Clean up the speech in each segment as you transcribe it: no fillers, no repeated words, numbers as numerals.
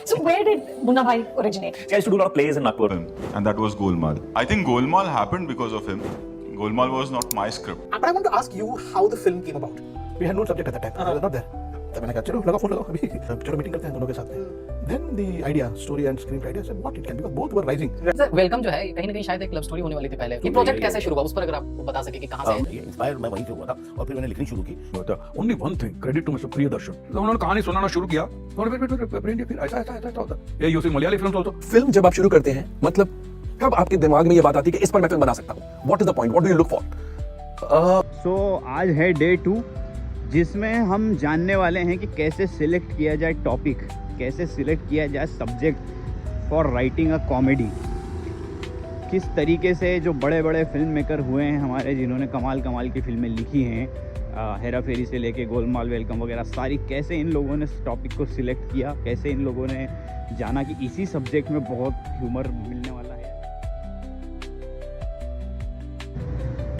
So where did Munna Bhai originate? I used to do a lot of plays in Nagpur. And that was Golmaal. I think Golmaal happened because of him. Golmaal was not my script. But I want to ask you how the film came about. We had no subject at that time. We were not there. तब मैंने कहा चलो लगाओ phone लगाओ अभी चलो meeting करते हैं दोनों के साथ में. Then the idea, story and screenplay idea, I said what it can be because both were rising. Sir welcome जो है कहीं ना कहीं शायद एक लव स्टोरी होने वाली थी पहले. ये प्रोजेक्ट कैसे शुरू हुआ उस पर अगर आप बता सके कि कहां से है. इंस्पायर मैं वहीं से हुआ था और फिर मैंने लिखनी शुरू की. Only one thing credit to mister Priyadarshan. उन्होंने कहानी सुनाना शुरू किया और फिर ऐसा होता है. ये using Malayali films also. Film जब आप शुरू करते हैं मतलब कब आपके दिमाग में ये बात आती है कि इस पर मैं फिल्म बना सकता हूँ. What is the point, what do you look for? So आज है डे 2 जिसमें हम जानने वाले हैं कि कैसे सिलेक्ट किया जाए टॉपिक, कैसे सिलेक्ट किया जाए subject for writing a comedy. किस तरीके से जो बड़े बड़े फिल्म मेकर हुए हैं हमारे जिन्होंने कमाल कमाल की फिल्में लिखी हैं, हेरा फेरी से लेके गोलमाल, वेलकम वगैरह सारी, कैसे इन लोगों ने टॉपिक को सिलेक्ट किया, कैसे इन लोगों ने जाना कि इसी सब्जेक्ट में बहुत ह्यूमर मिलने वाला है,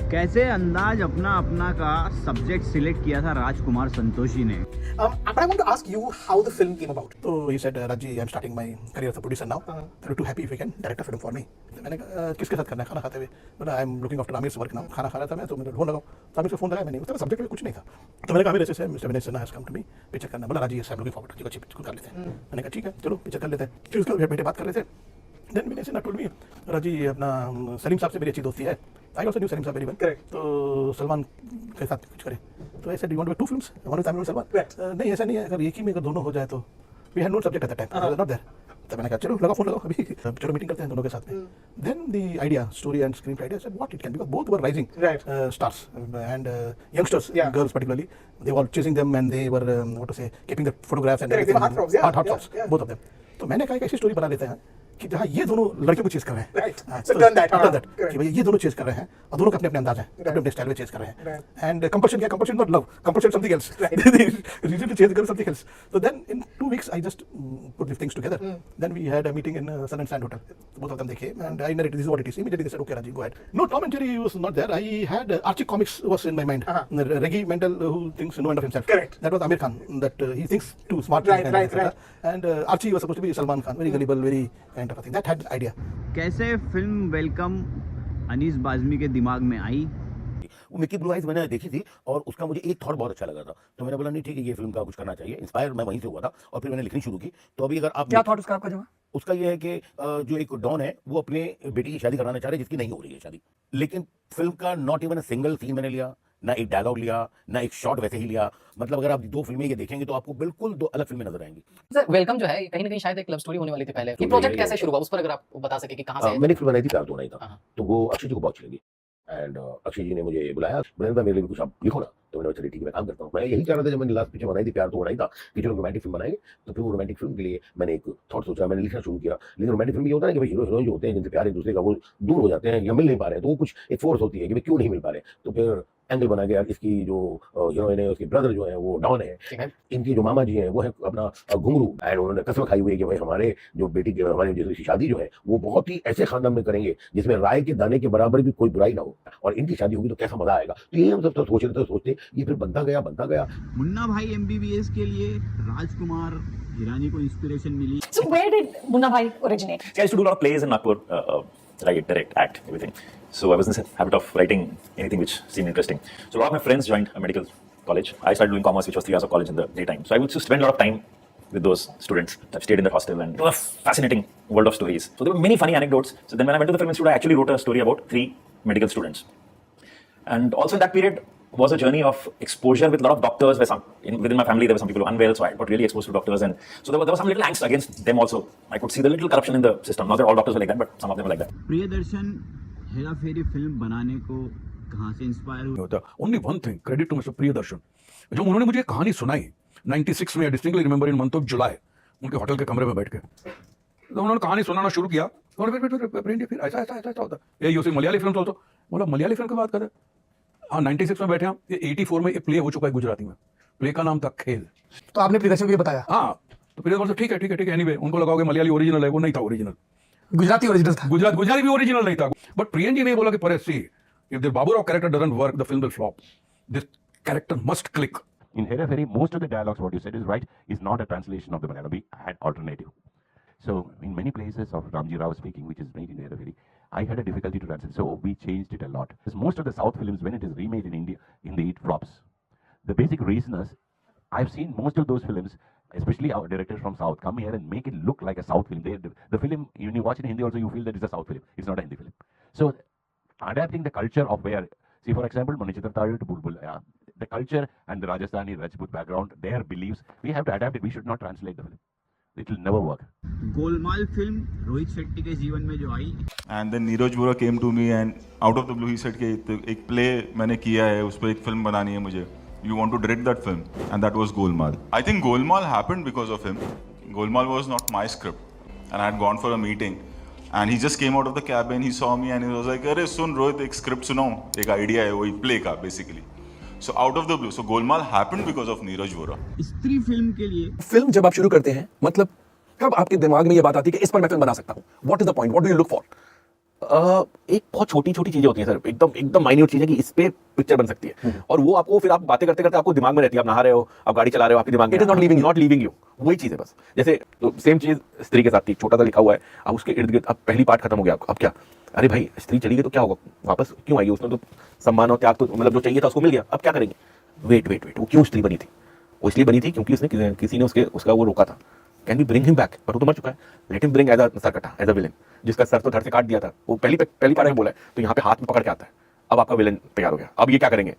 कैसे अंदाज अपना अपना का सब्जेक्ट सिलेक्ट किया था राजकुमार संतोषी ने. But I want to ask you how the film came about. So he said, Raji, I'm starting my career as a producer now. I'm too happy if you can direct a film for me. मैंने कहा किसके साथ करना है, खाना खाते हुए. बोला I'm looking after Amir's work now. खाना खा रहा था मैं तो मैंने फोन लगाओ तो आमिर से फोन लगाया मैंने. उसका सब्जेक्ट में कुछ नहीं था तो मैंने कहा आमिर ऐसे mister Vinay Sinha has come to me picture करना. बोला राजी आई एम लुकिंग फॉरवर्ड, अच्छी पिक्चर कर लेते हैं. मैंने कहा ठीक है चलो पिक्चर कर लेते हैं. फिर उसके बैठे बात कर रहे थे. देन विनय सिन्हा टोल्ड मी राजी अपना सलीम साहब से मेरी अच्छी दोस्ती है. आई ऑल्सो न्यू सलीम साहब वेरी वेल. करेक्ट. तो सलमान के साथ कुछ करें तो ऐसे do want to two films, one with Aamir और सलमान. नहीं ऐसा नहीं है, अगर एक ही में अगर दोनों हो जाए तो we had no subject at that time, we were not there. तब मैंने कहा चलो लगाओ फोन लगाओ अभी चलो मीटिंग करते हैं दोनों के साथ में. Then the idea, story and screenplay idea, what it can be because both were rising stars and youngsters, girls particularly, they were chasing them and they were what to say, keeping the photographs and everything. Hot props, both of them. तो मैंने कहा एक ऐसी story बना लेते हैं कि जहाँ ये दोनों लड़कियों को चेस कर रहे हैं. राइट. सो डन दैट कि भैया ये दोनों चेस कर रहे हैं और दोनों का अपने अपने अंदाज है, अपने अपने स्टाइल में चेस कर रहे हैं. एंड कंपल्शन क्या, compulsion not love, compulsion something else. Reason to chase girl something else. So then in 2 weeks I just put these things together. Then we had a meeting in Sun and Sand Hotel. Both of them they came and I narrated this is what it is. Immediately they said okay Raji go ahead. No, Tom and Jerry was not there. I had Archie Comics was in my mind. Reggie Mendel who thinks no end of himself. Correct. That was Amir Khan, that he thinks too smart. Right. And Archie was supposed to be Salman Khan, very gullible, very kind of a thing. That had idea. कैसे film welcome Anees Bazmee के दिमाग में आई. वो Mickey blue eyes मैंने देखी थी और उसका मुझे एक थॉट बहुत अच्छा लगा था तो मैंने बोला नहीं ठीक है ये फिल्म का कुछ करना चाहिए. इंस्पायर मैं वहीं से हुआ था और फिर मैंने लिखनी शुरू की. तो अभी अगर आप क्या थॉट उसका आपका जमा? उसका ये है कि जो एक डॉन है वो अपने बेटी की शादी कराना चाह रहे हैं जिसकी नहीं हो रही है शादी. लेकिन फिल्म का not even a single scene मैंने लिया, ना एक डायलॉग लिया, ना एक शॉट वैसे ही लिया. मतलब अगर आप 2 फिल्में ये देखेंगे तो आपको बिल्कुल 2 अलग फिल्में नजर आएंगी. सर वेलकम जो है कहीं ना कहीं शायद एक लव स्टोरी होने वाली थी पहले. ये प्रोजेक्ट कैसे शुरू हुआ उस पर अगर आप बता सके कि कहां से है. मैंने फिल्म बनाई थी प्यार तो नहीं था तो वो अक्षय जी को बहुत अच्छी लगी एंड अक्षय जी ने मुझे बुलाया, बोला मेरे लिए भी कुछ आप लिखो ना. तो मैंने चलिए ठीक है मैं काम करता हूँ. मैं यही चाह रहा था जब मैंने लास्ट पिक्चर बनाई थी प्यार तो बनाई था कि चलो रोमांटिक फिल्म बनाएंगे. तो फिर वो रोमांटिक फिल्म के लिए मैंने एक थॉट सोचा, मैंने लिखना शुरू किया. लेकिन रोमांटिक फिल्म ये होता है कि भाई हीरो हीरोइन जो होते हैं जिनसे प्यार एक दूसरे का वो दूर हो जाते हैं या मिल नहीं पा रहे हैं तो वो कुछ एक फोर्स होती है कि भाई क्यों नहीं मिल पा रहे. तो फिर एंगल बना गया इसकी जो हीरोइन है उसके ब्रदर जो है वो डॉन है, इनकी जो मामा जी हैं वो है अपना घुंगरू. एंड उन्होंने कसम खाई हुई है कि भाई हमारे जो बेटी की हमारी जैसी शादी जो है वो बहुत ही ऐसे खानदान में करेंगे जिसमें राय के दाने के बराबर भी कोई बुराई ना हो और इनकी शादी होगी तो कैसा मजा आएगा. तो ये हम सब तो सोच रहे थे, सोचते ये फिर बनता गया. मुन्ना भाई MBBS के लिए राजकुमार हिरानी को इंस्पिरेशन मिली. So where did Munna Bhai originate? I used to do a lot of plays in Nagpur, write, direct, act, everything. So I was in the habit of writing anything which seemed interesting. So a lot of my friends joined a medical college. I started doing commerce, which was 3 hours of college in the daytime. So I would just spend a lot of time with those students. I've stayed in that hostel and it was a fascinating world of stories. So there were many funny anecdotes. So then when I went to the film institute, I actually wrote a story about 3 medical students. And also in that period was a journey of exposure with a lot of doctors. Within my family there were some people who were unwell, so I got really exposed to doctors, and so there was some little angst against them also. I could see the little corruption in the system. Not that all doctors were like that, but some of them were like that. Priyadarshan Hera Pheri film बनाने को कहां से inspire हुआ. होता only one thing credit to mister Priyadarshan. जब उन्होंने मुझे कहानी सुनाई 96 में, distinctly remember in month of July, उनके होटल के कमरे में बैठ के तो उन्होंने कहानी सुनाना शुरू किया और फिर ऐसा होता है. ये यूजिंग मलयाली फिल्म्स आल्सो. बोला मलयाली फिल्म की बात करें. हाँ 96 में बैठे हम. ये 84 में एक प्ले हो चुका है गुजराती में. प्ले का नाम था खेल. तो आपने प्रियदर्शन को ये बताया? हाँ तो प्रियदर्शन ठीक है एनीवे उनको लगाओगे मलयाली ओरिजिनल है, वो नहीं था ओरिजिनल. गुजराती ओरिजिनल था. गुजराती भी ओरिजिनल नहीं था. बट प्रियन जी ने बोला कि परे see if the Baburao character doesn't work the film will flop. This character must click. In Hera Fairy, most of the dialogues, what you said is right, is not a translation of the Malayalam. We had alternative. So in many places of Ramji Rao speaking, which is made in Ereveri, I had a difficulty to translate. So we changed it a lot. Because most of the South films, when it is remade in India, it flops. The basic reason is, I've seen most of those films, especially our directors from South, come here and make it look like a South film. The film, when you watch it in Hindi also, you feel that it's a South film. It's not a Hindi film. So adapting the culture of where, see for example, Manichitra Tharu to Bulbul, the culture and the Rajasthani Rajput background, their beliefs, we have to adapt it. We should not translate the film. It will never work. Golmaal film Rohit Shetty के जीवन में जो आई, And then Neeraj Vora came to me and out of the blue he said कि एक play मैंने किया है, उस पर एक film बनानी है मुझे. You want to direct that film? And that was Golmaal. I think Golmaal happened because of him. Golmaal was not my script. And I had gone for a meeting. And he just came out of the cabin, he saw me and he was like, अरे सुन रोहित, एक script सुनाओ, एक idea है वही play का basically. So out of the blue. So Golmaal happened because of Neeraj Vora. स्त्री film के लिए फिल्म जब आप शुरू करते हैं, मतलब कब आपके दिमाग में ये बात आती है कि इस पर मैं फिल्म बना सकता हूँ? What is the point? What do you look for? एक बहुत छोटी छोटी चीजें होती हैं सर, एकदम माइन्यूट चीजें कि इस पे पिक्चर बन सकती है, और वो आपको फिर आप बातें करते करते आपको दिमाग में रहती है. आप नहा रहे हो, आप गाड़ी चला रहे हो, आपके दिमाग में It is not leaving you. वही चीज है बस. जैसे तो सेम चीज स्त्री के साथ थी, छोटा सा लिखा हुआ है, अब उसके इर्द गिर्द अब पहली पार्ट खत्म हो गया, अब क्या, अरे भाई स्त्री चली गई तो क्या होगा, वापस क्यों आएगी, उसने तो सम्मान और त्याग तो मतलब जो चाहिए था उसको मिल गया, अब क्या करेंगे. वेट, वो क्यों स्त्री बनी थी? वो इसलिए बनी थी क्योंकि उसने किसी ने उसका वो रोका था. Can be bring him back, पर वो तो मर चुका है. Let him bring as a सरकटा, एज अ विलन, जिसका सर तो धड़ से काट दिया था, वो पहली पार्ट में बोला है, तो यहाँ पे हाथ में पकड़ के आता है. अब आपका विलन तैयार हो गया. अब ये क्या करेंगे,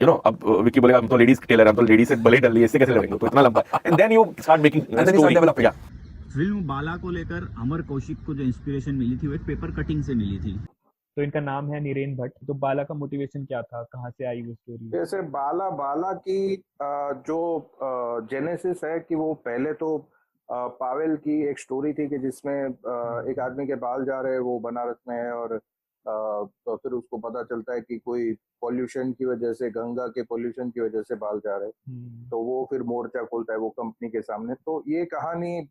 अब विक्की बोलेगा हम तो लेडीज टेलर, हम तो लेडीज से भले डर लिए, इससे कैसे लड़ेंगे, तो इतना लंबा. And then you start making. Film Bala को लेकर अमर कौशिक को जो इंस्पिरेशन मिली थी वो एक पेपर कटिंग से मिली थी. तो इनका नाम है नीरेन भट्ट. तो बाला का मोटिवेशन क्या था, कहाँ से आई वो स्टोरी? जैसे बाला की जो जेनेसिस है कि वो पहले तो पावेल की एक स्टोरी थी कि जिसमें एक आदमी के बाल जा रहे हैं, वो बनारस में है, और तो फिर उसको पता चलता है कि कोई पॉल्यूशन की वजह से, गंगा के पॉल्यूशन की वजह से बाल जा रहे हैं, तो वो फिर मोर्चा खोलता है वो कंपनी के सामने. तो ये कहानी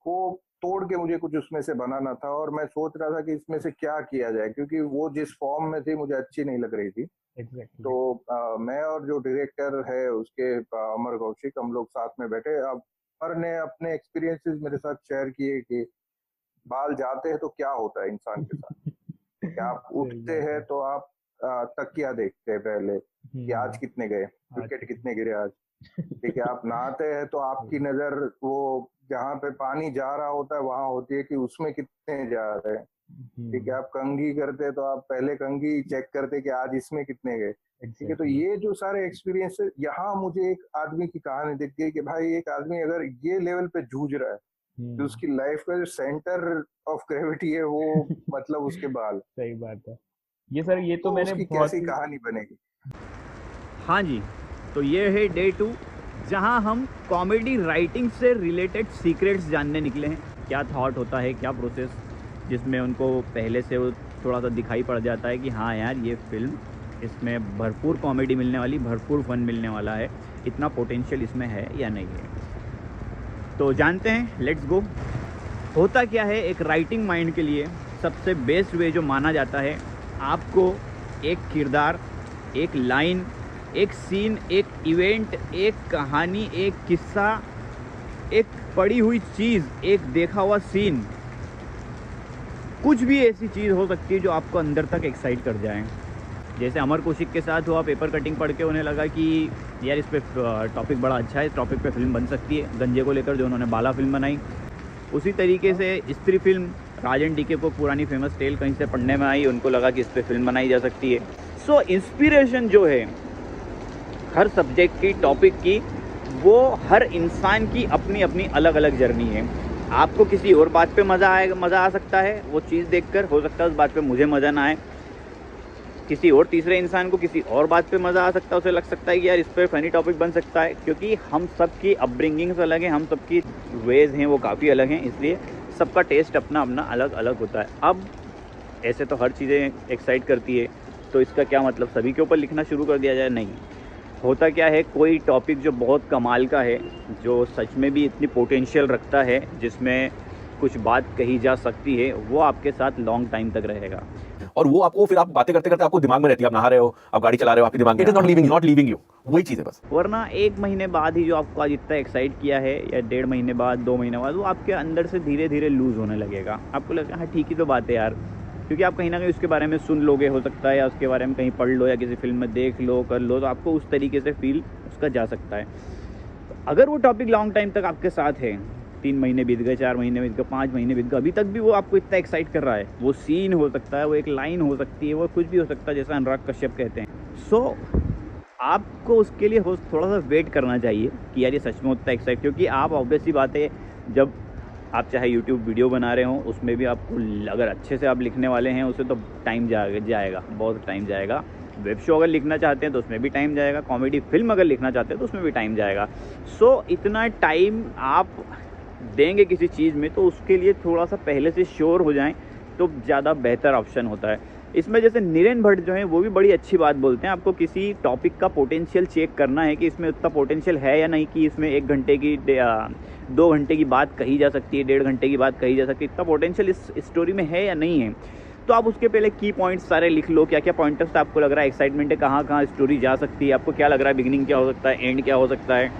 को तोड़ के मुझे कुछ उसमें से बनाना था, और मैं सोच रहा था कि इसमें से क्या किया जाए, क्योंकि वो जिस फॉर्म में थी मुझे अच्छी नहीं लग रही थी. तो मैं और जो डायरेक्टर है उसके अमर कौशिक, हम लोग साथ में बैठे. अब अमर ने अपने एक्सपीरियंसेस मेरे साथ शेयर किए कि बाल जाते हैं तो क्या होता है इंसान के साथ. कि आप उठते हैं तो आप तकिया देखते हैं पहले कि आज कितने गए, विकेट कितने गिरे आज. ठीक है, आप नहाते हैं तो आपकी नजर वो जहाँ पे पानी जा रहा होता है वहां होती है कि उसमें कितने जा रहे हैं. ठीक है, आप कंघी करते हैं तो आप पहले कंघी चेक करते हैं कि आज इसमें कितने गए. ठीक है, तो ये जो सारे एक्सपीरियंस है, यहाँ मुझे एक आदमी की कहानी दिख गई कि भाई एक आदमी अगर ये लेवल पे जूझ रहा है तो उसकी लाइफ का जो सेंटर ऑफ ग्रेविटी है वो मतलब उसके बाल. सही बात है. ये सर ये तो मैंने कैसी कहानी बनेगी. हाँ जी, तो ये है डे 2 जहाँ हम कॉमेडी राइटिंग से रिलेटेड सीक्रेट्स जानने निकले हैं. क्या थॉट होता है, क्या प्रोसेस, जिसमें उनको पहले से वो थोड़ा सा दिखाई पड़ जाता है कि हाँ यार ये फिल्म, इसमें भरपूर कॉमेडी मिलने वाली, भरपूर फन मिलने वाला है, इतना पोटेंशियल इसमें है या नहीं है. तो जानते हैं, लेट्स गो. होता क्या है, एक राइटिंग माइंड के लिए सबसे बेस्ट वे जो माना जाता है, आपको एक किरदार, एक लाइन, एक सीन, एक इवेंट, एक कहानी, एक किस्सा, एक पड़ी हुई चीज़, एक देखा हुआ सीन, कुछ भी ऐसी चीज़ हो सकती है जो आपको अंदर तक एक्साइट कर जाए. जैसे अमर कौशिक के साथ हुआ, पेपर कटिंग पढ़ के उन्हें लगा कि यार इस पर टॉपिक बड़ा अच्छा है, इस टॉपिक पे फिल्म बन सकती है, गंजे को लेकर जो उन्होंने बाला फिल्म बनाई. उसी तरीके से स्त्री फिल्म, राजन डीके को पुरानी फेमस टेल कहीं से पढ़ने में आई, उनको लगा कि इस पर फिल्म बनाई जा सकती है. सो इंस्पिरेशन जो है हर सब्जेक्ट की, टॉपिक की, वो हर इंसान की अपनी अपनी अलग अलग जर्नी है. आपको किसी और बात पे मज़ा आ सकता है वो चीज़ देखकर, हो सकता है उस बात पे मुझे मज़ा ना आए. किसी और तीसरे इंसान को किसी और बात पे मज़ा आ सकता है, उसे लग सकता है कि यार इस पर फ़नी टॉपिक बन सकता है. क्योंकि हम सब की अपब्रिंगिंग्स अलग हैं, हम सब की वेज हैं वो काफ़ी अलग हैं, इसलिए सबका टेस्ट अपना अपना अलग अलग होता है. अब ऐसे तो हर चीज़ें एक्साइट करती है, तो इसका क्या मतलब सभी के ऊपर लिखना शुरू कर दिया जाए? नहीं. होता क्या है, कोई टॉपिक जो बहुत कमाल का है, जो सच में भी इतनी पोटेंशियल रखता है, जिसमें कुछ बात कही जा सकती है, वो आपके साथ लॉन्ग टाइम तक रहेगा. और वो आपको फिर आप बातें करते करते आपको दिमाग में रहती है, आप नहा रहे हो, आप गाड़ी चला रहे हो, आपके दिमाग में it is not leaving you, वही चीज़ है बस। वरना 1 महीने बाद ही जो आपको आज इतना एक्साइट किया है, या 1.5 महीने बाद, 2 महीने बाद, वो आपके अंदर से धीरे धीरे लूज़ होने लगेगा। आपको लगेगा हाँ ठीक ही तो बात है यार, क्योंकि आप कहीं ना कहीं उसके बारे में सुन लोगे, हो सकता है, या उसके बारे में कहीं पढ़ लो, या किसी फिल्म में देख लो, कर लो, तो आपको उस तरीके से फील उसका जा सकता है। अगर वो टॉपिक लॉन्ग टाइम तक आपके साथ है, 3 महीने बीत गए, 4 महीने बीत गए, 5 महीने बीत गए, अभी तक भी वो आपको इतना एक्साइट कर रहा है, वो सीन हो सकता है, वो एक लाइन हो सकती है, वो कुछ भी हो सकता है, जैसा अनुराग कश्यप कहते हैं। सो आपको उसके लिए थोड़ा सा वेट करना चाहिए कि यार ये सच में उतना एक्साइट, क्योंकि आप ऑब्वियसली बात है, जब आप चाहे यूट्यूब वीडियो बना रहे हो, उसमें भी आपको अगर अच्छे से आप लिखने वाले हैं, उसे तो टाइम जाएगा, बहुत टाइम जाएगा। वेब शो अगर लिखना चाहते हैं तो उसमें भी टाइम जाएगा, कॉमेडी फिल्म अगर लिखना चाहते हैं तो उसमें भी टाइम जाएगा। सो इतना टाइम आप देंगे किसी चीज़ में, तो उसके लिए थोड़ा सा पहले से श्योर हो जाएं तो ज़्यादा बेहतर ऑप्शन होता है। इसमें जैसे नीरेन भट्ट जो हैं वो भी बड़ी अच्छी बात बोलते हैं, आपको किसी टॉपिक का पोटेंशियल चेक करना है कि इसमें उतना पोटेंशियल है या नहीं, कि इसमें 1 घंटे की 2 घंटे की बात कही जा सकती है, 1.5 घंटे की बात कही जा सकती है, इतना पोटेंशियल इस स्टोरी में है या नहीं है। तो आप उसके पहले की पॉइंट्स सारे लिख लो, क्या क्या पॉइंटर्स आपको लग रहा है, एक्साइटमेंट है, कहाँ कहाँ स्टोरी जा सकती है, आपको क्या लग रहा है, बिगिनिंग क्या हो सकता है, एंड क्या हो सकता है,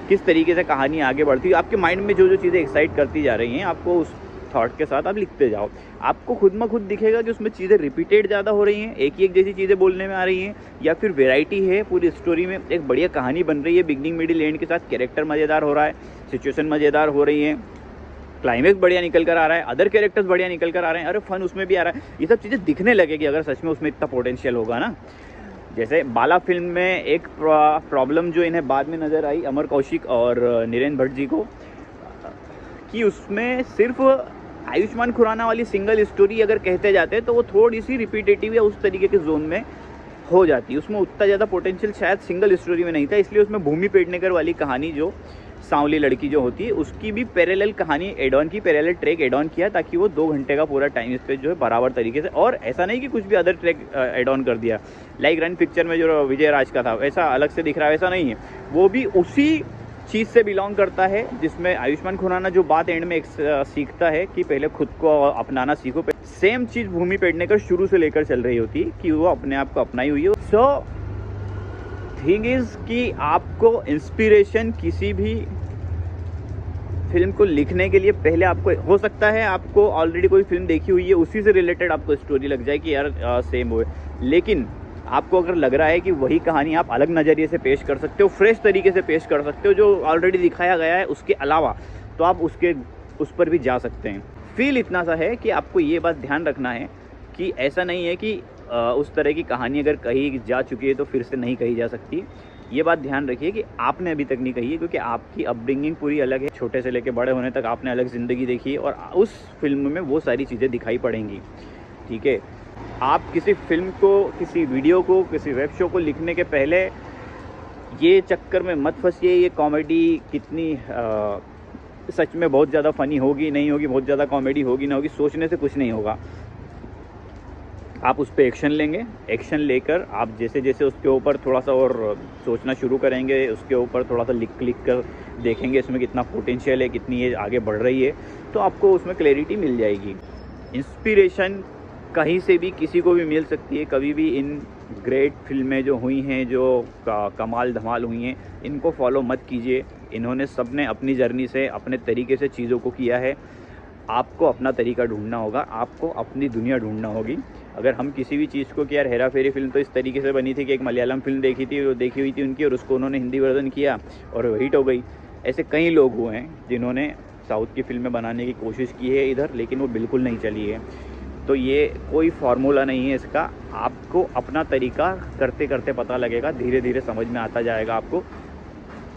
किस तरीके से कहानी आगे बढ़ती है। आपके माइंड में जो जो चीज़ें एक्साइट करती जा रही हैं, आपको उस थॉट के साथ आप लिखते जाओ। आपको खुद में खुद दिखेगा कि उसमें चीज़ें रिपीटेड ज़्यादा हो रही हैं, एक ही एक जैसी चीज़ें बोलने में आ रही हैं, या फिर वेराइटी है, पूरी स्टोरी में एक बढ़िया कहानी बन रही है, बिगनिंग मिडिल एंड के साथ, कैरेक्टर मज़ेदार हो रहा है, सिचुएशन मज़ेदार हो रही है, क्लाइमेक्स बढ़िया निकल कर आ रहा है, अदर कैरेक्टर्स बढ़िया निकल कर आ रहे हैं, अरे फन उसमें भी आ रहा है। ये सब चीज़ें दिखने लगेगी अगर सच में उसमें इतना पोटेंशियल होगा ना। जैसे बाला फिल्म में एक प्रॉब्लम जो इन्हें बाद में नज़र आई, अमर कौशिक और नीरेन भट्ट जी को, कि उसमें सिर्फ आयुष्मान खुराना वाली सिंगल स्टोरी अगर कहते जाते तो वो थोड़ी सी रिपीटेटिव या उस तरीके के जोन में हो जाती, उसमें उतना ज़्यादा पोटेंशियल शायद सिंगल स्टोरी में नहीं था। इसलिए उसमें भूमि पेडनेकर वाली कहानी, जो सांवली लड़की जो होती है, उसकी भी पैरेलल कहानी एड ऑन की, पैरेलल ट्रैक एड ऑन किया, ताकि वो 2 घंटे का पूरा टाइम स्पेस जो है बराबर तरीके से, और ऐसा नहीं कि कुछ भी अदर ट्रैक एड ऑन कर दिया, लाइक रन पिक्चर में जो विजय राज का था वैसा अलग से दिख रहा है, ऐसा नहीं है। वो भी उसी चीज़ से बिलोंग करता है, जिसमें आयुष्मान खुराना जो बात एंड में सीखता है कि पहले खुद को अपनाना सीखो, सेम चीज़ भूमि पेडनेकर शुरू से लेकर चल रही होती है कि वो अपने आप को अपनाई हुई है। सो थिंग इज़ कि आपको इंस्पिरेशन किसी भी फिल्म को लिखने के लिए पहले आपको, हो सकता है आपको ऑलरेडी कोई फिल्म देखी हुई है, उसी से रिलेटेड आपको स्टोरी लग जाए कि यार सेम हो, लेकिन आपको अगर लग रहा है कि वही कहानी आप अलग नज़रिए से पेश कर सकते हो, फ्रेश तरीके से पेश कर सकते हो, जो ऑलरेडी दिखाया गया है उसके अलावा, तो आप उस पर भी जा सकते हैं। फील इतना सा है कि आपको ये बात ध्यान रखना है कि ऐसा नहीं है कि उस तरह की कहानी अगर कही जा चुकी है तो फिर से नहीं कही जा सकती। ये बात ध्यान रखिए कि आपने अभी तक नहीं कही है, क्योंकि आपकी अपब्रिंगिंग पूरी अलग है, छोटे से लेकर बड़े होने तक आपने अलग ज़िंदगी देखी है, और उस फिल्म में वो सारी चीज़ें दिखाई पड़ेंगी। ठीक है, आप किसी फिल्म को, किसी वीडियो को, किसी वेब शो को लिखने के पहले ये चक्कर में मत फंसिए ये कॉमेडी कितनी सच में बहुत ज़्यादा फ़नी होगी नहीं होगी, बहुत ज़्यादा कॉमेडी होगी ना होगी, सोचने से कुछ नहीं होगा। आप उस पर एक्शन लेंगे, एक्शन लेकर आप जैसे जैसे उसके ऊपर थोड़ा सा और सोचना शुरू करेंगे, उसके ऊपर थोड़ा सा लिख कर देखेंगे इसमें कितना पोटेंशियल है, कितनी ये आगे बढ़ रही है, तो आपको उसमें क्लैरिटी मिल जाएगी। इंस्पिरेशन कहीं से भी किसी को भी मिल सकती है, कभी भी इन ग्रेट फिल्में जो हुई हैं, जो कमाल धमाल हुई हैं, इनको फॉलो मत कीजिए। इन्होंने सब ने अपनी जर्नी से, अपने तरीके से चीज़ों को किया है। आपको अपना तरीका ढूंढना होगा, आपको अपनी दुनिया ढूंढना होगी। अगर हम किसी भी चीज़ को कि यार हेरा फेरी फिल्म तो इस तरीके से बनी थी कि एक मलयालम फिल्म देखी हुई थी उनकी, और उसको उन्होंने हिंदी वर्जन किया और वो हिट हो गई, ऐसे कई लोग हुए हैं जिन्होंने साउथ की फिल्में बनाने की कोशिश की है इधर, लेकिन वो बिल्कुल नहीं चली है। तो ये कोई फार्मूला नहीं है इसका, आपको अपना तरीका करते करते पता लगेगा, धीरे धीरे समझ में आता जाएगा।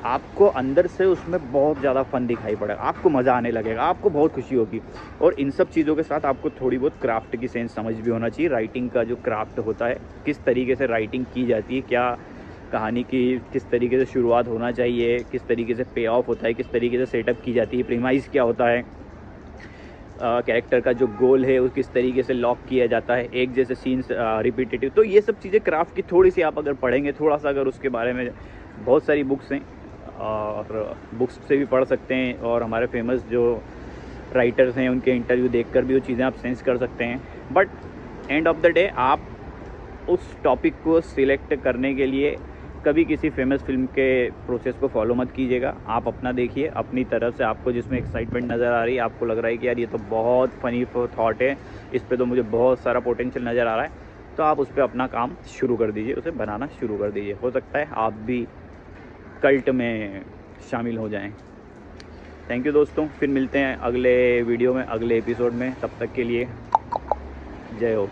आपको अंदर से उसमें बहुत ज़्यादा फ़न दिखाई पड़ेगा, आपको मज़ा आने लगेगा, आपको बहुत खुशी होगी। और इन सब चीज़ों के साथ आपको थोड़ी बहुत क्राफ्ट की सेंस समझ भी होना चाहिए। राइटिंग का जो क्राफ्ट होता है, किस तरीके से राइटिंग की जाती है, क्या कहानी की किस तरीके से शुरुआत होना चाहिए, किस तरीके से पे ऑफ होता है, किस तरीके से सेटअप की जाती है, प्रीमाइज़ क्या होता है, कैरेक्टर का जो गोल है वो किस तरीके से लॉक किया जाता है, एक जैसे सीन्स रिपीटेटिव। तो ये सब चीज़ें क्राफ्ट की थोड़ी सी आप अगर पढ़ेंगे, थोड़ा सा अगर उसके बारे में, बहुत सारी बुक्स हैं और बुक्स से भी पढ़ सकते हैं, और हमारे फेमस जो राइटर्स हैं उनके इंटरव्यू देखकर भी वो चीज़ें आप सेंस कर सकते हैं। But end of the day आप उस टॉपिक को सिलेक्ट करने के लिए कभी किसी फेमस फिल्म के प्रोसेस को फॉलो मत कीजिएगा। आप अपना देखिए, अपनी तरफ से आपको जिसमें एक्साइटमेंट नज़र आ रही है, आपको लग रहा है कि यार ये तो बहुत फ़नी थॉट है, इस पे तो मुझे बहुत सारा पोटेंशियल नज़र आ रहा है, तो आप उस पर अपना काम शुरू कर दीजिए, उसे बनाना शुरू कर दीजिए। हो सकता है आप भी कल्ट में शामिल हो जाएं। थैंक यू दोस्तों, फिर मिलते हैं अगले वीडियो में, अगले एपिसोड में। तब तक के लिए जय हो।